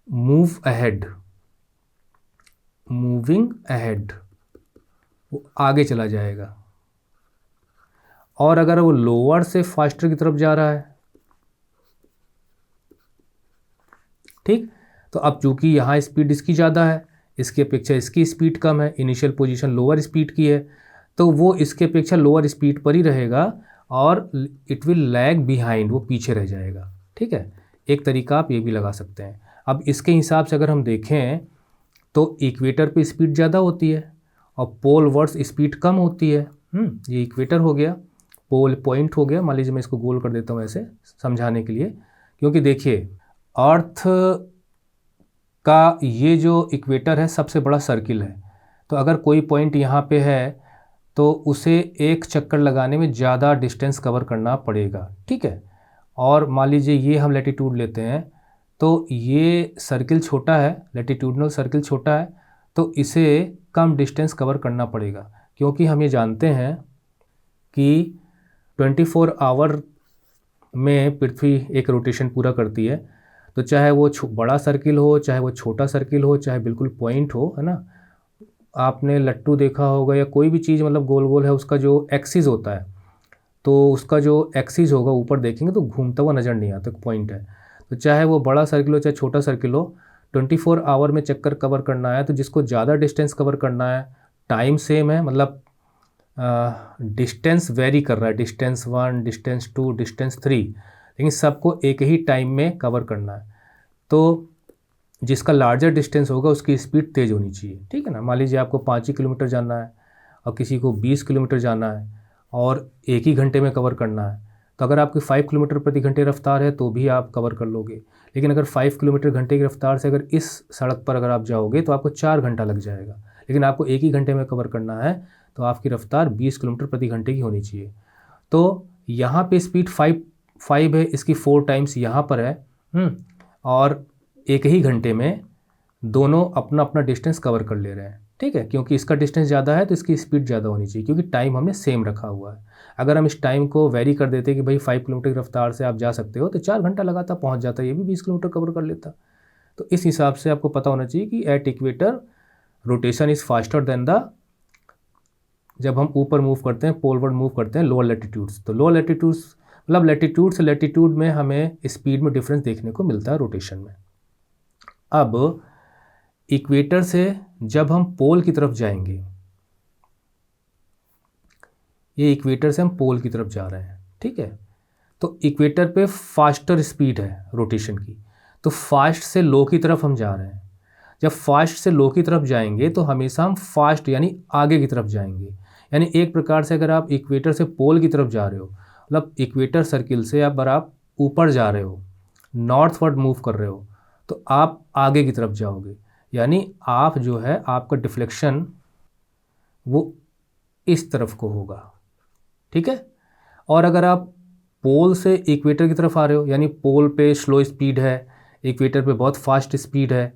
मूव अहेड, मूविंग अहेड, वो आगे चला जाएगा। और अगर वो लोअर से फास्टर की तरफ जा रहा है, ठीक, तो अब चूंकि यहाँ स्पीड इसकी ज़्यादा है, इसकी अपेक्षा इसकी स्पीड कम है, इनिशियल पोजीशन लोअर स्पीड की है, तो वो इसके अपेक्षा लोअर स्पीड पर ही रहेगा और इट विल लैग बिहाइंड, वो पीछे रह जाएगा, ठीक है। एक तरीका आप ये भी लगा सकते हैं। अब इसके हिसाब से अगर हम देखें तो इक्वेटर पे स्पीड ज़्यादा होती है और पोल वर्ड्स स्पीड कम होती है। ये इक्वेटर हो गया, पोल पॉइंट हो गया, मान लीजिए मैं इसको गोल कर देता हूँ ऐसे समझाने के लिए, क्योंकि देखिए अर्थ का ये जो इक्वेटर है सबसे बड़ा सर्किल है, तो अगर कोई पॉइंट यहाँ पे है तो उसे एक चक्कर लगाने में ज़्यादा डिस्टेंस कवर करना पड़ेगा, ठीक है। और मान लीजिए ये हम लैटिट्यूड लेते हैं, तो ये सर्किल छोटा है, लैटिट्यूडनल सर्किल छोटा है, तो इसे कम डिस्टेंस कवर करना पड़ेगा, क्योंकि हम ये जानते हैं कि 24 आवर में पृथ्वी एक रोटेशन पूरा करती है। तो चाहे वो बड़ा सर्किल हो, चाहे वो छोटा सर्किल हो, चाहे बिल्कुल पॉइंट हो, है ना, आपने लट्टू देखा होगा या कोई भी चीज़ मतलब गोल गोल है, उसका जो एक्सिस होता है, तो उसका जो एक्सिस होगा ऊपर देखेंगे तो घूमता हुआ नज़र नहीं आता, पॉइंट है। तो चाहे वो बड़ा सर्किल हो चाहे छोटा सर्किल हो, 24 आवर में चक्कर कवर करना है, तो जिसको ज़्यादा डिस्टेंस कवर करना है, टाइम सेम है, मतलब डिस्टेंस वेरी कर रहा है, डिस्टेंस 1, डिस्टेंस 2, डिस्टेंस 3, लेकिन सबको एक ही टाइम में कवर करना है। तो जिसका लार्जर डिस्टेंस होगा उसकी स्पीड तेज़ होनी चाहिए, ठीक है ना। मान लीजिए आपको 5 ही किलोमीटर जाना है और किसी को 20 किलोमीटर जाना है और एक ही घंटे में कवर करना है, तो अगर आपकी 5 किलोमीटर प्रति घंटे रफ्तार है तो भी आप कवर कर लोगे, लेकिन अगर 5 किलोमीटर घंटे की रफ्तार से अगर इस सड़क पर अगर आप जाओगे तो आपको 4 घंटा लग जाएगा, लेकिन आपको एक ही घंटे में कवर करना है, तो आपकी रफ्तार 20 किलोमीटर प्रति घंटे की होनी चाहिए। तो यहाँ पे स्पीड 5 है, इसकी 4 टाइम्स यहाँ पर है, और एक ही घंटे में दोनों अपना अपना डिस्टेंस कवर कर ले रहे हैं, ठीक है। क्योंकि इसका डिस्टेंस ज़्यादा है तो इसकी स्पीड ज़्यादा होनी चाहिए, क्योंकि टाइम हमने सेम रखा हुआ है। अगर हम इस टाइम को वेरी कर देते कि भाई 5 किलोमीटर की रफ्तार से आप जा सकते हो, तो 4 घंटा लगाता पहुंच जाता, ये भी 20 किलोमीटर कवर कर लेता। तो इस हिसाब से आपको पता होना चाहिए कि at equator rotation is faster than the, जब हम ऊपर मूव करते हैं, पोलवर्ड मूव करते हैं लोअर लैटिट्यूड्स, तो लोअर लैटिट्यूड्स मतलब लैटिट्यूड से लैटिट्यूड में हमें स्पीड में डिफरेंस देखने को मिलता है रोटेशन में। अब इक्वेटर से जब हम पोल की तरफ जाएंगे, ये इक्वेटर से हम पोल की तरफ जा रहे हैं, ठीक है, तो इक्वेटर पे फास्टर स्पीड है रोटेशन की, तो फास्ट से लो की तरफ हम जा रहे हैं। जब फास्ट से लो की तरफ जाएंगे तो हमेशा हम फास्ट यानी आगे की तरफ जाएंगे। यानी एक प्रकार से अगर आप इक्वेटर से पोल की तरफ जा रहे हो, मतलब इक्वेटर सर्किल से अगर आप ऊपर जा रहे हो, नॉर्थवर्ड मूव कर रहे हो, तो आप आगे की तरफ जाओगे, यानी आप जो है आपका डिफ्लेक्शन वो इस तरफ को होगा, ठीक है। और अगर आप पोल से इक्वेटर की तरफ आ रहे हो, यानी पोल पे स्लो स्पीड है, इक्वेटर पे बहुत फास्ट स्पीड है,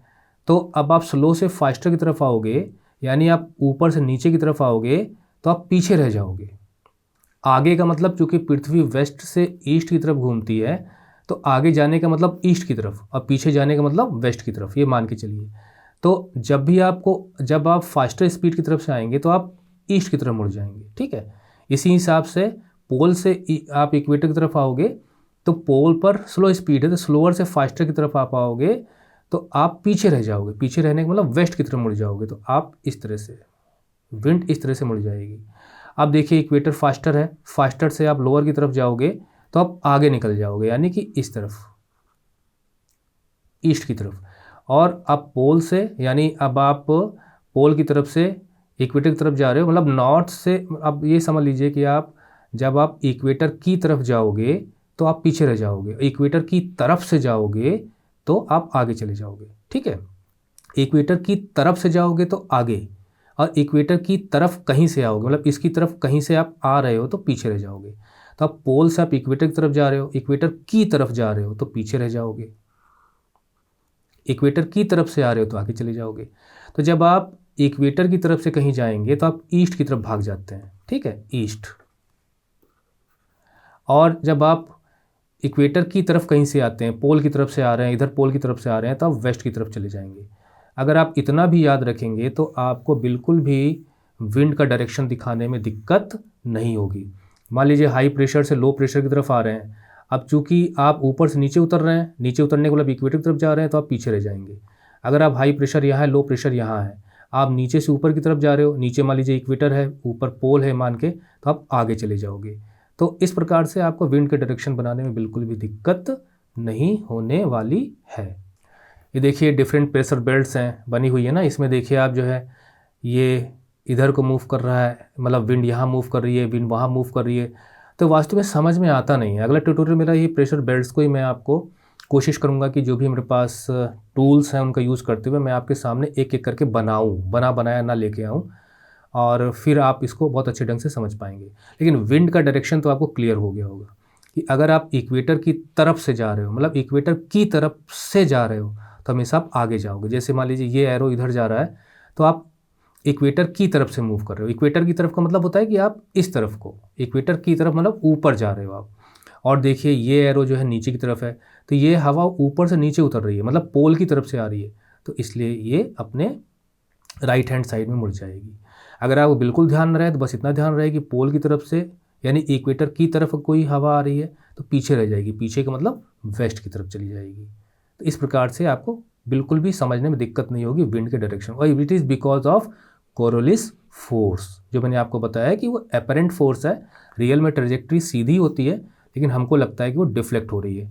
तो अब आप स्लो से फास्टर की तरफ आओगे, यानी आप ऊपर से नीचे की तरफ आओगे, तो आप पीछे रह जाओगे। आगे का मतलब चूँकि पृथ्वी वेस्ट से ईस्ट की तरफ घूमती है, तो आगे जाने का मतलब ईस्ट की तरफ और पीछे जाने का मतलब वेस्ट की तरफ, ये मान के चलिए। तो जब आप फास्टर स्पीड की तरफ से आएंगे तो आप ईस्ट की तरफ मुड़ जाएंगे, ठीक है। इसी हिसाब से पोल से आप इक्वेटर की तरफ आओगे तो पोल पर स्लो स्पीड है, तो स्लोअर से फास्टर की तरफ आप आओगे तो आप पीछे रह जाओगे, पीछे रहने का मतलब वेस्ट की तरफ मुड़ जाओगे, तो आप इस तरह से विंड इस तरह से मुड़ जाएगी। अब देखिए इक्वेटर फास्टर है, फास्टर से आप लोअर की तरफ जाओगे तो आप आगे निकल जाओगे, यानी कि इस तरफ, ईस्ट की तरफ। और आप पोल से, यानी अब आप पोल की तरफ से इक्वेटर की तरफ जा रहे हो, मतलब नॉर्थ से। अब ये समझ लीजिए कि आप जब आप इक्वेटर की तरफ जाओगे तो आप पीछे रह जाओगे, इक्वेटर की तरफ से जाओगे तो आप आगे चले जाओगे, ठीक है। इक्वेटर की तरफ से जाओगे तो आगे, और इक्वेटर की तरफ कहीं से आओगे, मतलब इसकी तरफ कहीं से आप आ रहे हो तो पीछे रह जाओगे। तो आप पोल से आप इक्वेटर की तरफ जा रहे हो, इक्वेटर की तरफ जा रहे हो तो पीछे रह जाओगे, इक्वेटर की तरफ से आ रहे हो तो आगे चले जाओगे। तो जब आप इक्वेटर की तरफ से कहीं जाएंगे तो आप ईस्ट की तरफ भाग जाते हैं, ठीक है, ईस्ट। और जब आप इक्वेटर की तरफ कहीं से आते हैं, पोल की तरफ से आ रहे हैं, इधर पोल की तरफ से आ रहे हैं, तो आप वेस्ट की तरफ चले जाएंगे। अगर आप इतना भी याद रखेंगे तो आपको बिल्कुल भी विंड का डायरेक्शन दिखाने में दिक्कत नहीं होगी। मान लीजिए हाई प्रेशर से लो प्रेशर की तरफ आ रहे हैं, अब चूंकि आप ऊपर से नीचे उतर रहे हैं, नीचे उतरने के मतलब इक्वेटर की तरफ जा रहे हैं तो आप पीछे रह जाएंगे। अगर आप हाई प्रेशर यहाँ है, लो प्रेशर यहाँ है, आप नीचे से ऊपर की तरफ जा रहे हो, नीचे मान लीजिए इक्वेटर है, ऊपर पोल है मान के, तो आप आगे चले जाओगे। तो इस प्रकार से आपको विंड के डायरेक्शन बनाने में बिल्कुल भी दिक्कत नहीं होने वाली है। ये देखिए डिफरेंट प्रेशर बेल्ट्स हैं बनी हुई है ना, इसमें देखिए आप जो है ये इधर को मूव कर रहा है, मतलब विंड यहाँ मूव कर रही है, विंड वहाँ मूव कर रही है, तो वास्तव में समझ में आता नहीं है। अगला ट्यूटोरियल मेरा ये प्रेशर बेल्ट्स को ही मैं आपको कोशिश करूँगा कि जो भी मेरे पास टूल्स हैं उनका यूज़ करते हुए मैं आपके सामने एक एक करके बनाया ना लेके आऊँ, और फिर आप इसको बहुत अच्छे ढंग से समझ पाएंगे। लेकिन विंड का डायरेक्शन तो आपको क्लियर हो गया होगा कि अगर आप इक्वेटर की तरफ से जा रहे हो, मतलब इक्वेटर की तरफ से जा रहे हो, तो हमेशा आप आगे जाओगे। जैसे मान लीजिए ये एरो इधर जा रहा है तो आप इक्वेटर की तरफ से मूव कर रहे हो। इक्वेटर की तरफ का मतलब होता है कि आप इस तरफ को, इक्वेटर की तरफ मतलब ऊपर जा रहे हो आप। और देखिए ये एरो जो है नीचे की तरफ है, तो ये हवा ऊपर से नीचे उतर रही है, मतलब पोल की तरफ से आ रही है, तो इसलिए ये अपने राइट हैंड साइड में मुड़ जाएगी। अगर आपको बिल्कुल ध्यान रहे तो बस इतना ध्यान रहे कि पोल की तरफ से यानी इक्वेटर की तरफ कोई हवा आ रही है तो पीछे रह जाएगी, पीछे का मतलब वेस्ट की तरफ चली जाएगी। तो इस प्रकार से आपको बिल्कुल भी समझने में दिक्कत नहीं होगी विंड के डायरेक्शन। और it is because of Coriolis force, जो मैंने आपको बताया कि वो अपेरेंट फोर्स है, रियल में ट्रेजेक्ट्री सीधी होती है लेकिन हमको लगता है कि वो डिफ्लेक्ट हो रही है।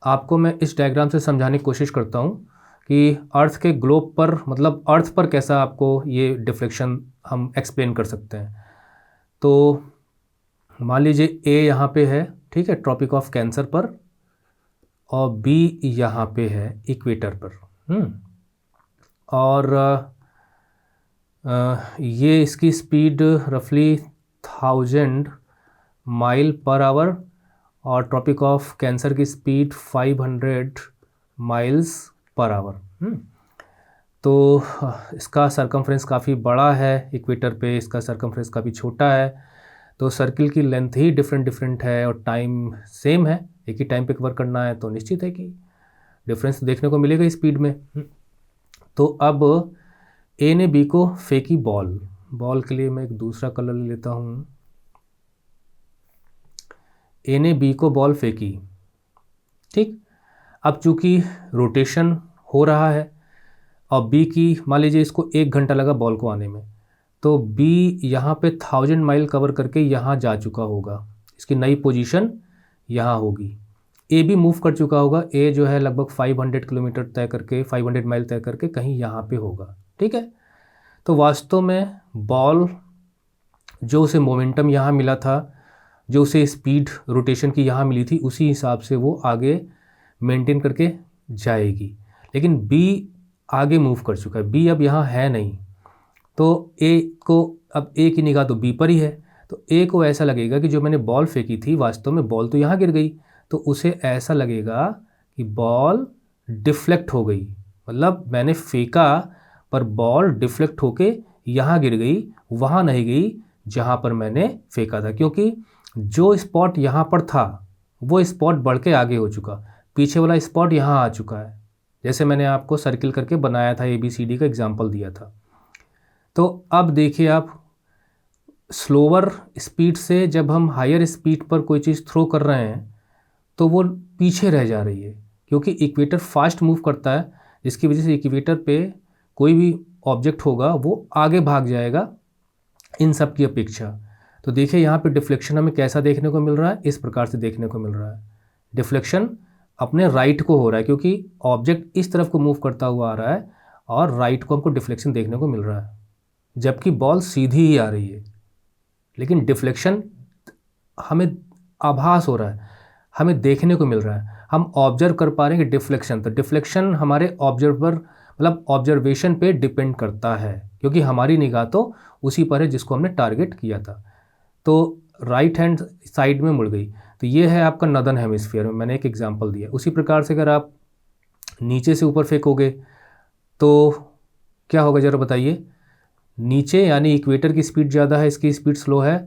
आपको मैं इस डायग्राम से समझाने की कोशिश करता हूँ कि अर्थ के ग्लोब पर, मतलब अर्थ पर कैसा आपको ये डिफ्लेक्शन हम एक्सप्लेन कर सकते हैं। तो मान लीजिए ए यहाँ पे है, ठीक है, ट्रॉपिक ऑफ कैंसर पर, और बी यहाँ पे है इक्वेटर पर। और ये इसकी स्पीड रफली 1000 माइल पर आवर, और ट्रॉपिक ऑफ कैंसर की स्पीड 500 माइल्स पर आवर। तो इसका सरकमफ्रेंस काफ़ी बड़ा है, इक्वेटर पे इसका सरकमफ्रेंस काफ़ी छोटा है, तो सर्किल की लेंथ ही डिफरेंट है और टाइम सेम है, एक ही टाइम पे कवर करना है, तो निश्चित है कि डिफरेंस देखने को मिलेगा स्पीड में। तो अब ए ने बी को फेंकी बॉल के लिए मैं एक दूसरा कलर ले लेता हूँ। ए ने बी को बॉल फेंकी, ठीक। अब चूंकि रोटेशन हो रहा है और बी की, मान लीजिए इसको 1 घंटा लगा बॉल को आने में, तो बी यहाँ पे 1000 माइल कवर करके यहाँ जा चुका होगा, इसकी नई पोजीशन यहाँ होगी। ए भी मूव कर चुका होगा, ए जो है लगभग 500 किलोमीटर तय करके, 500 माइल तय करके कहीं यहाँ पे होगा, ठीक है। तो वास्तव में बॉल जो उसे मोमेंटम यहाँ मिला था, जो उसे स्पीड रोटेशन की यहाँ मिली थी, उसी हिसाब से वो आगे मेंटेन करके जाएगी। लेकिन बी आगे मूव कर चुका है, बी अब यहाँ है नहीं, तो ए को, अब ए की निगाह तो बी पर ही है, तो ए को ऐसा लगेगा कि जो मैंने बॉल फेंकी थी वास्तव में बॉल तो यहाँ गिर गई, तो उसे ऐसा लगेगा कि बॉल डिफ्लेक्ट हो गई, मतलब मैंने फेंका पर बॉल डिफ्लेक्ट होके यहाँ गिर गई, वहाँ नहीं गई जहाँ पर मैंने फेंका था, क्योंकि जो स्पॉट यहाँ पर था वो स्पॉट बढ़ के आगे हो चुका, पीछे वाला स्पॉट यहाँ आ चुका है, जैसे मैंने आपको सर्किल करके बनाया था, ABCD का एग्जाम्पल दिया था। तो अब देखिए आप, स्लोअर स्पीड से जब हम हायर स्पीड पर कोई चीज़ थ्रो कर रहे हैं तो वो पीछे रह जा रही है, क्योंकि इक्वेटर फास्ट मूव करता है, जिसकी वजह से इक्वेटर पे कोई भी ऑब्जेक्ट होगा वो आगे भाग जाएगा इन सब की अपेक्षा। तो देखिए यहाँ पे डिफ्लेक्शन हमें कैसा देखने को मिल रहा है, इस प्रकार से देखने को मिल रहा है। डिफ्लेक्शन अपने राइट को हो रहा है क्योंकि ऑब्जेक्ट इस तरफ को मूव करता हुआ आ रहा है और राइट को हमको डिफ्लेक्शन देखने को मिल रहा है, जबकि बॉल सीधी ही आ रही है। लेकिन डिफ्लेक्शन हमें आभास हो रहा है, हमें देखने को मिल रहा है, हम ऑब्जर्व कर पा रहे हैं कि डिफ्लेक्शन। तो डिफ्लेक्शन हमारे ऑब्जर्वर मतलब ऑब्जर्वेशन पे डिपेंड करता है क्योंकि हमारी निगाह तो उसी पर है जिसको हमने टारगेट किया था। तो राइट हैंड साइड में मुड़ गई। तो ये है आपका नॉर्दर्न हेमिस्फीयर में, मैंने एक एग्जांपल दिया। उसी प्रकार से अगर आप नीचे से ऊपर फेंकोगे तो क्या होगा ज़रा बताइए। नीचे यानी इक्वेटर की स्पीड ज़्यादा है, इसकी स्पीड स्लो है,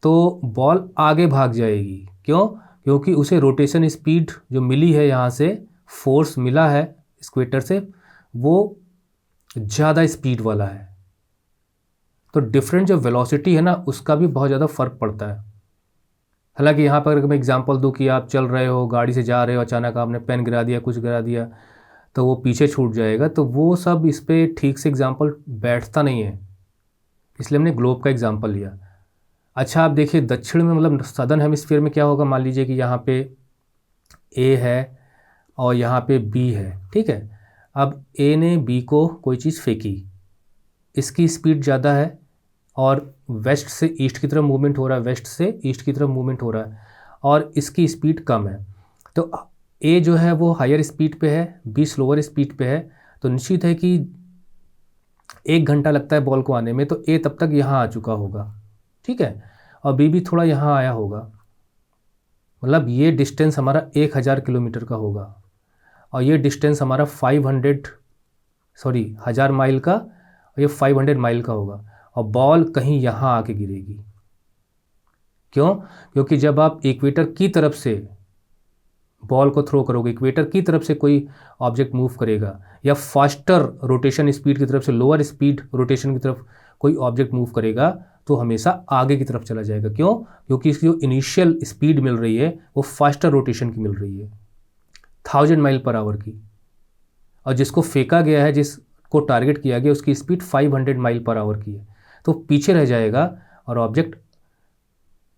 तो बॉल आगे भाग जाएगी। क्यों? क्योंकि उसे रोटेशन स्पीड जो मिली है, यहाँ से फोर्स मिला है इक्वेटर से, वो ज़्यादा स्पीड वाला है। तो डिफरेंट जो वेलोसिटी है ना, उसका भी बहुत ज़्यादा फ़र्क पड़ता है। हालांकि यहाँ पर अगर मैं एग्जांपल दूँ कि आप चल रहे हो, गाड़ी से जा रहे हो, अचानक आपने पेन गिरा दिया, कुछ गिरा दिया, तो वो पीछे छूट जाएगा। तो वो सब इस पर ठीक से एग्जांपल बैठता नहीं है, इसलिए हमने ग्लोब का एग्जांपल लिया। अच्छा, आप देखिए दक्षिण में मतलब सदर्न हेमिस्फीयर में क्या होगा। मान लीजिए कि यहाँ पे ए है और यहाँ पे बी है, ठीक है। अब ए ने बी को कोई चीज़ फेंकी, इसकी स्पीड ज़्यादा है और वेस्ट से ईस्ट की तरफ मूवमेंट हो रहा है, वेस्ट से ईस्ट की तरफ मूवमेंट हो रहा है और इसकी स्पीड कम है। तो ए जो है वो हायर स्पीड पे है, बी स्लोअर स्पीड पे है। तो निश्चित है कि 1 घंटा लगता है बॉल को आने में, तो ए तब तक यहाँ आ चुका होगा, ठीक है, और बी भी थोड़ा यहाँ आया होगा। मतलब ये डिस्टेंस हमारा 1000 किलोमीटर का होगा और ये डिस्टेंस हमारा 1000 माइल का, और ये 500 माइल का होगा। और बॉल कहीं यहाँ आके गिरेगी। क्यों? क्योंकि जब आप इक्वेटर की तरफ से बॉल को थ्रो करोगे, इक्वेटर की तरफ से कोई ऑब्जेक्ट मूव करेगा या फास्टर रोटेशन स्पीड की तरफ से लोअर स्पीड रोटेशन की तरफ कोई ऑब्जेक्ट मूव करेगा, तो हमेशा आगे की तरफ चला जाएगा। क्यों? क्योंकि इसकी जो इनिशियल स्पीड मिल रही है वो फास्टर रोटेशन की मिल रही है, 1000 माइल पर आवर की। और जिसको फेंका गया है, जिसको टारगेट किया गया, उसकी स्पीड 500 माइल पर आवर की है। तो पीछे रह जाएगा और ऑब्जेक्ट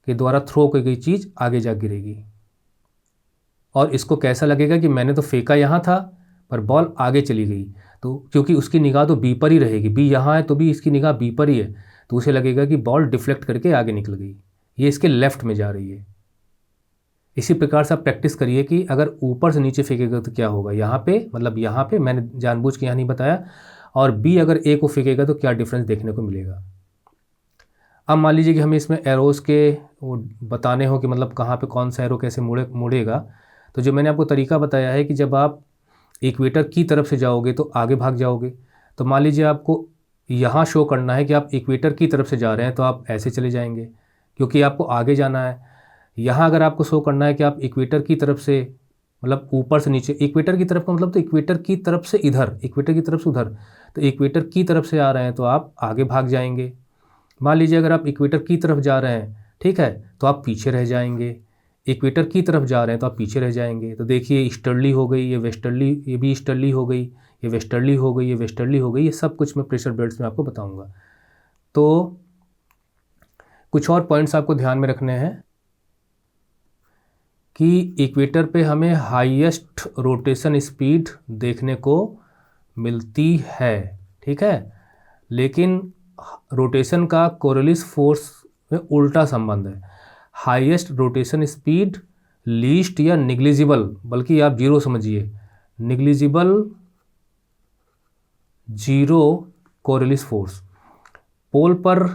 के द्वारा थ्रो की गई चीज़ आगे जा गिरेगी। और इसको कैसा लगेगा कि मैंने तो फेंका यहाँ था पर बॉल आगे चली गई। तो क्योंकि उसकी निगाह तो बी पर ही रहेगी, बी यहाँ है तो भी इसकी निगाह बी पर ही है, तो उसे लगेगा कि बॉल डिफ्लेक्ट करके आगे निकल गई, ये इसके लेफ़्ट में जा रही है। इसी प्रकार से आप प्रैक्टिस करिए कि अगर ऊपर से नीचे फेंकेगा तो क्या होगा। यहाँ पे मतलब यहाँ पे मैंने जानबूझ के यहाँ नहीं बताया, और बी अगर ए को फेंकेगा तो क्या डिफरेंस देखने को मिलेगा। अब मान लीजिए कि हमें इसमें एरोज़ के वो बताने हो कि मतलब कहाँ पे कौन सा एरो कैसे मुड़ेगा। तो जो मैंने आपको तरीका बताया है कि जब आप इक्वेटर की तरफ से जाओगे तो आगे भाग जाओगे। तो मान लीजिए आपको यहाँ शो करना है कि आप इक्वेटर की तरफ से जा रहे हैं, तो आप ऐसे चले जाएंगे क्योंकि आपको आगे जाना है। यहाँ अगर आपको शो करना है कि आप इक्वेटर की तरफ से मतलब ऊपर से नीचे, इक्वेटर की तरफ का मतलब तो इक्वेटर की तरफ से इधर, इक्वेटर की तरफ से उधर, तो इक्वेटर की तरफ से आ रहे हैं तो आप आगे भाग जाएंगे। मान लीजिए अगर आप इक्वेटर की तरफ जा रहे हैं, ठीक है, तो आप पीछे रह जाएंगे। इक्वेटर की तरफ जा रहे हैं तो आप पीछे रह जाएंगे। तो देखिए ईस्टर्ली हो गई, ये वेस्टर्ली, ये भी ईस्टर्ली हो गई, ये वेस्टर्ली हो गई, ये वेस्टर्ली हो गई। ये सब कुछ मैं प्रेशर बेल्ट्स में आपको बताऊंगा। तो कुछ और पॉइंट्स आपको ध्यान में रखने हैं कि इक्वेटर पे हमें हाईएस्ट रोटेशन स्पीड देखने को मिलती है, ठीक है, लेकिन रोटेशन का कोरियोलिस फोर्स में उल्टा संबंध है। हाईएस्ट रोटेशन स्पीड लीस्ट या निग्लिजिबल, बल्कि आप जीरो समझिए, निग्लिजिबल जीरो कोरियोलिस फोर्स। पोल पर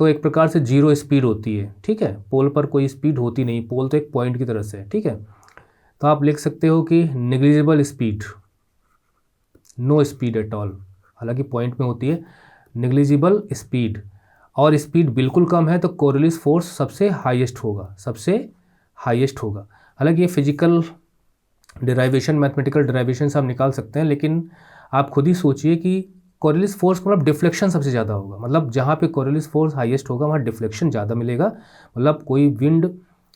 तो एक प्रकार से जीरो स्पीड होती है, ठीक है, पोल पर कोई स्पीड होती नहीं, पोल तो एक पॉइंट की तरह से है, ठीक है। तो आप लिख सकते हो कि negligible speed, no speed at all, हालांकि पॉइंट में होती है निग्लिजिबल स्पीड, और स्पीड बिल्कुल कम है तो कोरियोलिस फोर्स सबसे हाईएस्ट होगा, सबसे हाईएस्ट होगा। हालांकि ये फिजिकल डेराइवेशन, मैथमेटिकल डेराइवेशन से आप निकाल सकते हैं, लेकिन आप खुद ही सोचिए कि कोरियोलिस फोर्स मतलब डिफ्लेक्शन सबसे ज़्यादा होगा। मतलब जहाँ पे कोरियोलिस फोर्स हाईएस्ट होगा वहाँ डिफ्लेक्शन ज़्यादा मिलेगा। मतलब कोई विंड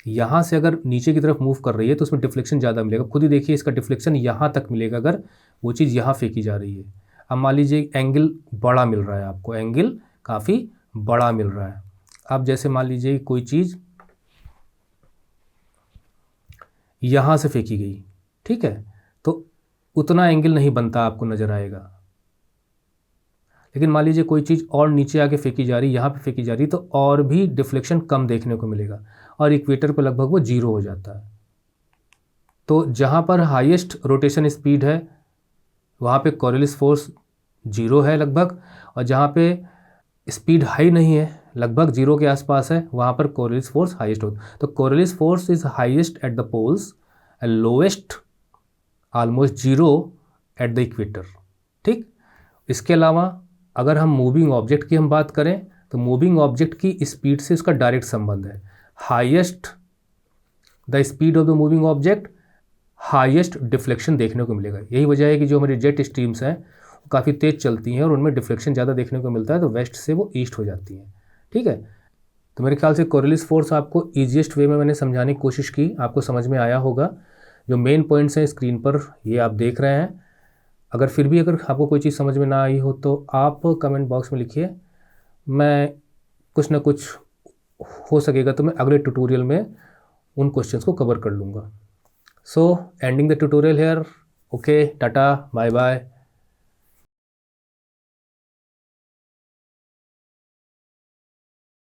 यहाँ से अगर नीचे की तरफ मूव कर रही है तो उसमें डिफ्लेक्शन ज़्यादा मिलेगा। खुद ही देखिए इसका डिफ्लेक्शन यहाँ तक मिलेगा अगर वो चीज़ यहाँ फेंकी जा रही है। अब मान लीजिए एंगल बड़ा मिल रहा है आपको, एंगल काफ़ी बड़ा मिल रहा है। अब जैसे मान लीजिए कोई चीज़ यहाँ से फेंकी गई, ठीक है, तो उतना एंगल नहीं बनता, आपको नज़र आएगा। लेकिन मान लीजिए कोई चीज़ और नीचे आके फेंकी जा रही, यहाँ पे फेंकी जा रही, तो और भी डिफ्लेक्शन कम देखने को मिलेगा और इक्वेटर पे लगभग वो जीरो हो जाता है। तो जहाँ पर हाईएस्ट रोटेशन स्पीड है वहाँ पे कोरियोलिस फोर्स जीरो है लगभग, और जहाँ पे स्पीड हाई नहीं है, लगभग जीरो के आसपास है, वहाँ पर कोरियोलिस फोर्स हाईएस्ट होता है। तो Coriolis force is highest at the poles and lowest almost zero at the equator, ठीक। इसके अलावा अगर हम मूविंग ऑब्जेक्ट की हम बात करें तो मूविंग ऑब्जेक्ट की स्पीड से उसका डायरेक्ट संबंध है। Highest the speed of the moving object, highest deflection देखने को मिलेगा। यही वजह है कि जो हमारी जेट स्ट्रीम्स हैं वो काफ़ी तेज़ चलती हैं और उनमें डिफ्लेक्शन ज़्यादा देखने को मिलता है, तो वेस्ट से वो ईस्ट हो जाती हैं, ठीक है। तो मेरे ख्याल से कोरियोलिस फोर्स आपको ईजिएस्ट वे में मैंने समझाने की कोशिश की, आपको समझ में आया होगा। जो मेन पॉइंट्स हैं स्क्रीन पर ये आप देख रहे हैं। अगर फिर भी अगर आपको कोई चीज़ समझ में ना आई हो तो आप कमेंट बॉक्स में लिखिए, मैं कुछ ना कुछ हो सकेगा तो मैं अगले ट्यूटोरियल में उन क्वेश्चंस को कवर कर लूँगा। So ending the tutorial here, okay, tata, bye bye.